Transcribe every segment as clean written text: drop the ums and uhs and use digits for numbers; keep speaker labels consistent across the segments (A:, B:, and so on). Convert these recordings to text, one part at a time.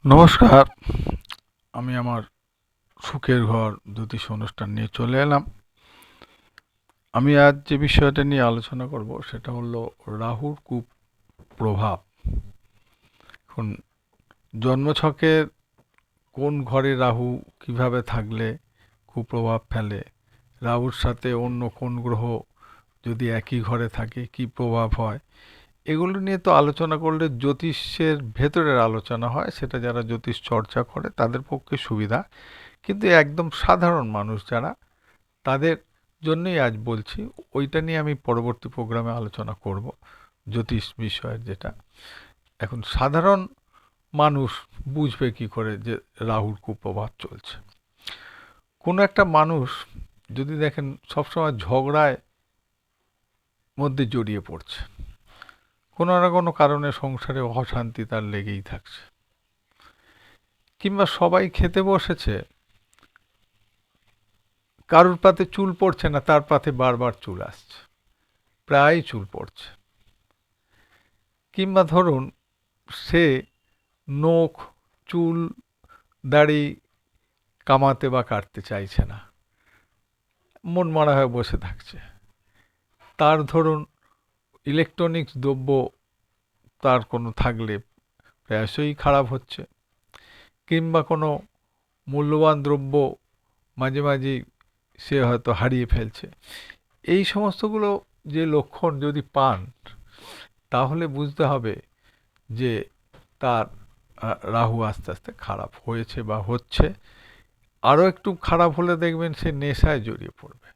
A: নমস্কার। আমি আমার সুখের ঘর জ্যোতিষ অনুষ্ঠান নিয়ে চলে এলাম। আমি আজ যে বিষয়টা নিয়ে আলোচনা করব সেটা হলো রাহুর কুপ্রভাব। এখন জন্মছকের কোন ঘরে রাহু কিভাবে থাকলে কুপ্রভাব ফেলে, রাহুর সাথে অন্য কোন গ্রহ যদি একই ঘরে থাকে কি প্রভাব হয়, এগুলো নিয়ে তো আলোচনা করলে জ্যোতিষের ভেতরের আলোচনা হয়, সেটা যারা জ্যোতিষ চর্চা করে তাদের পক্ষে সুবিধা। কিন্তু একদম সাধারণ মানুষ যারা, তাদের জন্যই আজ বলছি। ওইটা নিয়ে আমি পরবর্তী প্রোগ্রামে আলোচনা করব, জ্যোতিষ বিষয়ের যেটা। এখন সাধারণ মানুষ বুঝবে কি করে যে রাহুর কুপ্রভাব চলছে। কোনো একটা মানুষ যদি দেখেন সবসময় ঝগড়ায় মধ্যে জড়িয়ে পড়ছে, কোনো না কোনো কারণে সংসারে অশান্তি তার লেগেই থাকছে, কিংবা সবাই খেতে বসেছে, কারুর পাতে চুল পড়ছে না, তার পাতে বারবার চুল আসছে, প্রায় চুল পড়ছে। কিংবা ধরুন সে নখ, চুল, দাড়ি কামাতে বা কাটতে চাইছে না, মন মারা হয়ে বসে থাকছে। তার ধরুন ইলেকট্রনিক্স দ্রব্য তার কোনো থাকলে প্রায়শই খারাপ হচ্ছে, কিংবা কোনো মূল্যবান দ্রব্য মাঝে মাঝে সে হয়তো হারিয়ে ফেলছে। এই সমস্তগুলো যে লক্ষণ যদি পান, তাহলে বুঝতে হবে যে তার রাহু আস্তে আস্তে খারাপ হয়েছে বা হচ্ছে। আরও একটু খারাপ হলে দেখবেন সে নেশায় জড়িয়ে পড়বে,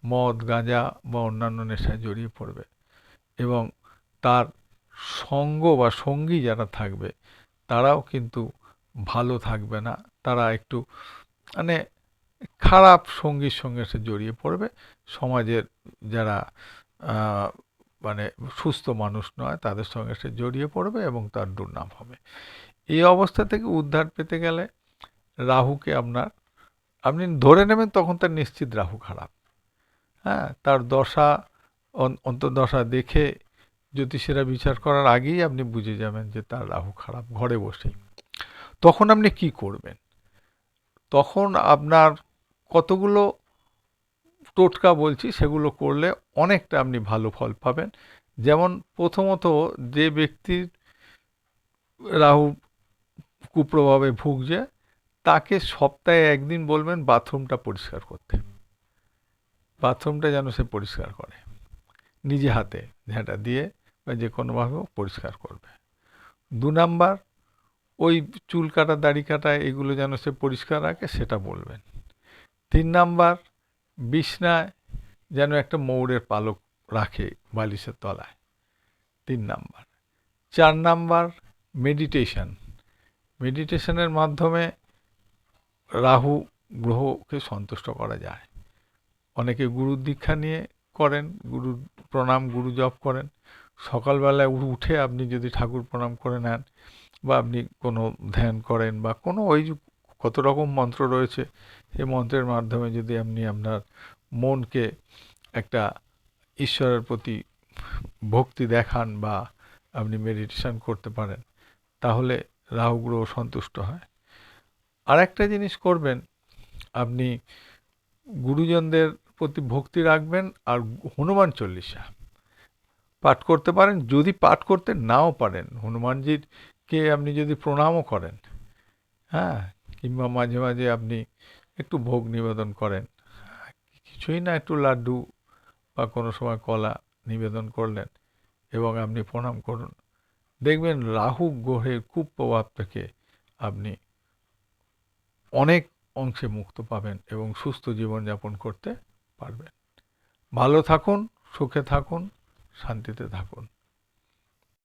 A: মদ গাঁজা বা অন্যান্য নেশায় জড়িয়ে পড়বে, এবং তার সঙ্গ বা সঙ্গী যারা থাকবে তারাও কিন্তু ভালো থাকবে না। তারা একটু মানে খারাপ সঙ্গীর সঙ্গে সে জড়িয়ে পড়বে। সমাজের যারা আহ, মানে সুস্থ মানুষ নয় তাদের সঙ্গে সে জড়িয়ে পড়বে এবং তার দুর্নাম হবে। এই অবস্থা থেকে উদ্ধার পেতে গেলে রাহুকে আপনি ধরে নেবেন তখন তার নিশ্চিত রাহু খারাপ। হ্যাঁ, তার দশা, অন্তর্দশা দেখে জ্যোতিষীরা বিচার করার আগেই আপনি বুঝে যাবেন যে তার রাহু খারাপ ঘরে বসেই। তখন আপনি কি করবেন? তখন আপনার কতগুলো টোটকা বলছি, সেগুলো করলে অনেকটা আপনি ভালো ফল পাবেন। যেমন প্রথমত, যে ব্যক্তির রাহু কুপ্রভাবে ভুগছে তাকে সপ্তাহে একদিন বলবেন বাথরুমটা পরিষ্কার করতে। বাথরুমটা যেন সে পরিষ্কার করে, নিজে হাতে ঝাঁটা দিয়ে বা যে কোনোভাবে পরিষ্কার করবে। ২ নাম্বার, ওই চুল কাটা, দাড়ি কাটা এগুলো যেন সে পরিষ্কার রাখে, সেটা বলবেন। ৩ নাম্বার, বিছনায় যেন একটা ময়ূরের পালক রাখে বালিশের তলায়। ৩ নাম্বার। ৪ number, meditation. মেডিটেশনের মাধ্যমে রাহু গ্রহকে সন্তুষ্ট করা যায়। অনেকে গুরুর দীক্ষা নিয়ে করেন, গুরুর প্রণাম, গুরু জপ করেন। সকালবেলায় উঠে আপনি যদি ঠাকুর প্রণাম করে নেন, বা আপনি কোনো ধ্যান করেন, বা কোনো ওই যে কত রকম মন্ত্র রয়েছে, সেই মন্ত্রের মাধ্যমে যদি আপনি আপনার মনকে একটা ঈশ্বরের প্রতি ভক্তি দেখান বা আপনি মেডিটেশন করতে পারেন, তাহলে রাহু গ্রহ সন্তুষ্ট হয়। আর একটা জিনিস করবেন, আপনি গুরুজনদের প্রতি ভক্তি রাখবেন আর হনুমান চল্লিশা পাঠ করতে পারেন। যদি পাঠ করতে নাও পারেন, হনুমানজির কে আপনি যদি প্রণামও করেন, হ্যাঁ, কিংবা মাঝে মাঝে আপনি একটু ভোগ নিবেদন করেন, কিছুই না, একটু লাড্ডু বা কোনো সময় কলা নিবেদন করলেন এবং আপনি প্রণাম করুন, দেখবেন রাহু গ্রহের কুপ্রভাব থেকে আপনি অনেক অংশে মুক্ত পাবেন এবং সুস্থ জীবনযাপন করতে পারবেন। ভালো থাকুন, সুখে থাকুন, শান্তিতে থাকুন।